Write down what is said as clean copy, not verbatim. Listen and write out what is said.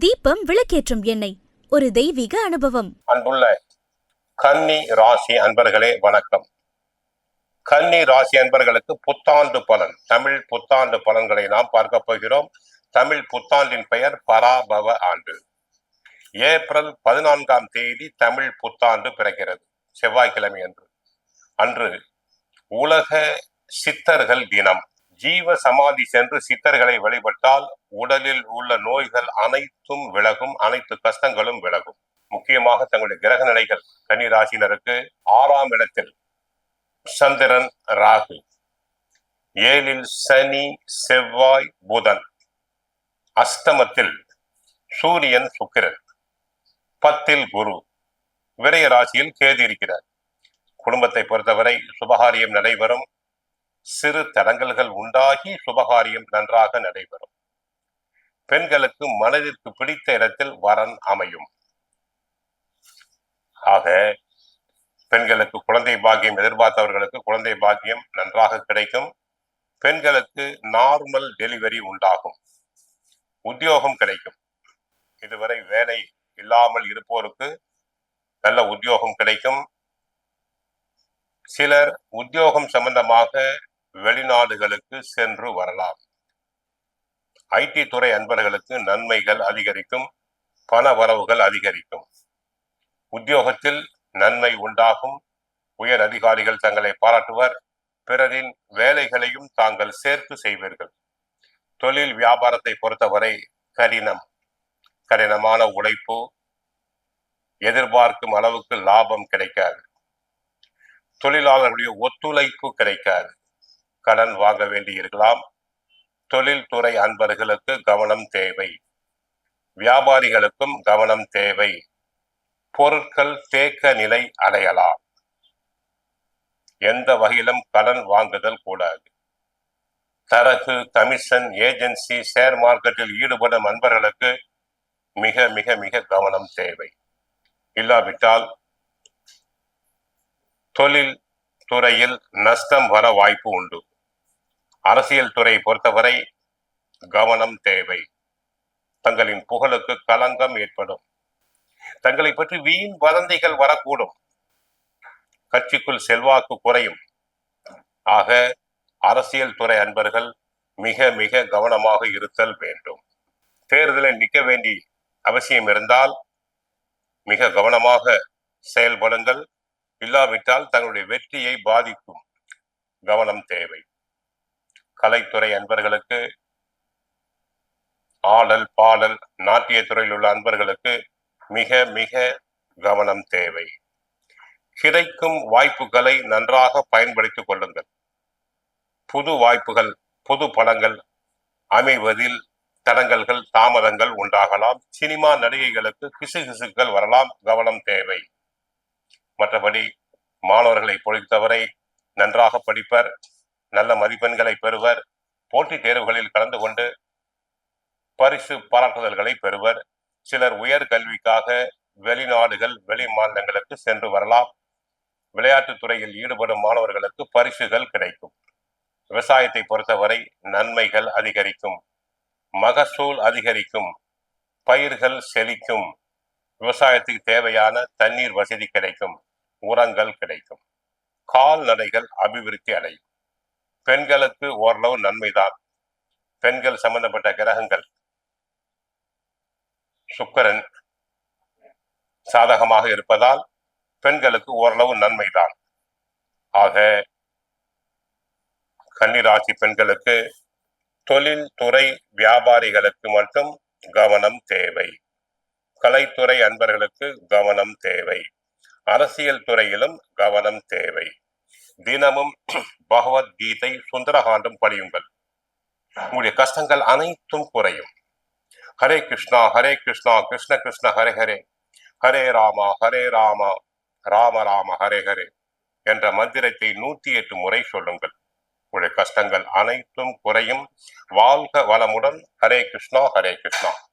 தீபம் விளக்கேற்றும் எண்ணெய், ஒரு தெய்வீக அனுபவம். அன்புள்ள கன்னி ராசி அன்பர்களே வணக்கம். கன்னி ராசி அன்பர்களுக்கு புத்தாண்டு பலன், தமிழ் புத்தாண்டு பலன்களை நாம் பார்க்க போகிறோம். தமிழ் புத்தாண்டின் பெயர் பராபவ ஆண்டு. ஏப்ரல் 14ஆம் தேதி தமிழ் புத்தாண்டு பிறக்கிறது, செவ்வாய்க்கிழமை அன்று உலக சித்தர்கள் தினம். ஜீவ சமாதி சென்று சித்தர்களை வழிபட்டால் உடலில் உள்ள நோய்கள் அனைத்தும் விலகும், அனைத்து கஷ்டங்களும் விலகும். முக்கியமாக தங்களுடைய கிரக நிலைகள் கன்னி ராசினருக்கு 6ஆம் இடத்தில் சந்திரன் ராகு, 7ல் சனி செவ்வாய் புதன், அஷ்டமத்தில் சூரியன் சுக்கிரன், 10ல் குரு, விரைய ராசியில் கேது இருக்கிறார். குடும்பத்தை பொறுத்தவரை சுபகாரியம் நடைபெறும், சிறு தடங்கல்கள் உண்டாகி சுபகாரியம் நன்றாக நடைபெறும். பெண்களுக்கு மனதிற்கு பிடித்த இடத்தில் வரன் அமையும். ஆக பெண்களுக்கு குழந்தை பாக்கியம் எதிர்பார்த்தவர்களுக்கு குழந்தை பாக்கியம் நன்றாக கிடைக்கும். பெண்களுக்கு நார்மல் டெலிவரி உண்டாகும். உத்தியோகம் கிடைக்கும். இதுவரை வேலை இல்லாமல் இருப்போருக்கு நல்ல உத்தியோகம் கிடைக்கும். சிலர் உத்தியோகம் சம்பந்தமாக வெளிநாடுகளுக்கு சென்று வரலாம். ஐடி துறை அன்பர்களுக்கு நன்மைகள் அதிகரிக்கும், பண வரவுகள் அதிகரிக்கும். உத்தியோகத்தில் நன்மை உண்டாகும். உயர் அதிகாரிகள் தங்களை பாராட்டுவர். பிறரின் வேலைகளையும் தாங்கள் சேர்த்து செய்வீர்கள். தொழில் வியாபாரத்தை பொறுத்தவரை கடினமான உழைப்பு, எதிர்பார்க்கும் அளவுக்கு லாபம் கிடைக்காது. தொழிலாளர்களுடைய ஒத்துழைப்பு கிடைக்காது. கடன் வாங்க வேண்டி இருக்கலாம். தொழில்துறை அன்பர்களுக்கு கவனம் தேவை. வியாபாரிகளுக்கும் கவனம் தேவை. பொருட்கள் தேக்க நிலை அடையலாம். எந்த வகையிலும் கடன் வாங்குதல் கூடாது. தரகு, கமிஷன், ஏஜென்சி, ஷேர் மார்க்கெட்டில் ஈடுபடும் அன்பர்களுக்கு மிக மிக மிக கவனம் தேவை. இல்லாவிட்டால் தொழில் துறையில் நஷ்டம் வர வாய்ப்பு உண்டு. அரசியல் துறையை பொறுத்தவரை கவனம் தேவை. தங்களின் புகழுக்கு களங்கம் ஏற்படும். தங்களை பற்றி வீண் வதந்திகள் வரக்கூடும். கட்சிக்குள் செல்வாக்கு குறையும். ஆக அரசியல் துறை அன்பர்கள் மிக மிக கவனமாக இருத்தல் வேண்டும். தேர்தலில் நிற்க வேண்டி அவசியம் இருந்தால் மிக கவனமாக செயல்படுங்கள். இல்லாவிட்டால் தங்களுடைய வெற்றியை பாதிக்கும். கவனம் தேவை. கலைத்துறை அன்பர்களுக்கு, ஆடல் பாடல் நாட்டிய துறையில் உள்ள அன்பர்களுக்கு மிக மிக கவனம் தேவை. கிடைக்கும் வாய்ப்புகளை நன்றாக பயன்படுத்திக் கொள்ளுங்கள். புது வாய்ப்புகள், புது படங்கள் அமைவதில் தடங்கல்கள், தாமதங்கள் உண்டாகலாம். சினிமா நடிகைகளுக்கு கிசுகிசுக்கள் வரலாம். கவனம் தேவை. மற்றபடி மாணவர்களை பொறுத்தவரை நன்றாக படிப்பர், நல்ல மதிப்பெண்களை பெறுவர். போட்டித் தேர்வுகளில் கலந்து கொண்டு பரிசு பாராட்டுதல்களை பெறுவர். சிலர் உயர் கல்விக்காக வெளிநாடுகள், வெளி மாநிலங்களுக்கு சென்று வரலாம். விளையாட்டுத் துறையில் ஈடுபடும் மாணவர்களுக்கு பரிசுகள் கிடைக்கும். விவசாயத்தை பொறுத்தவரை நன்மைகள் அதிகரிக்கும், மகசூல் அதிகரிக்கும், பயிர்கள் செழிக்கும். விவசாயத்துக்கு தேவையான தண்ணீர் வசதி கிடைக்கும், உரங்கள் கிடைக்கும், கால்நடைகள் அபிவிருத்தி அடையும். பெண்களுக்கு ஓரளவு நன்மைதான். பெண்கள் சம்பந்தப்பட்ட கிரகங்கள் சுக்கிரன் சாதகமாக இருப்பதால் பெண்களுக்கு ஓரளவு நன்மைதான். ஆக கன்னிராசி பெண்களுக்கு தொழில்துறை வியாபாரிகளுக்கு மட்டும் கவனம் தேவை. கலைத்துறை அன்பர்களுக்கு கவனம் தேவை. அரசியல் துறையிலும் கவனம் தேவை. தினமும் பகவத்கீதை, சுந்தரகாண்டம் படியுங்கள். உங்களுடைய கஷ்டங்கள் அனைத்தும் குறையும். ஹரே கிருஷ்ணா கிருஷ்ண கிருஷ்ண ஹரே ஹரே, ஹரே ராமா ராம ராம ஹரே ஹரே என்ற மந்திரத்தை 108 முறை சொல்லுங்கள். உங்களுடைய கஷ்டங்கள் அனைத்தும் குறையும். வாழ்க வளமுடன். ஹரே கிருஷ்ணா.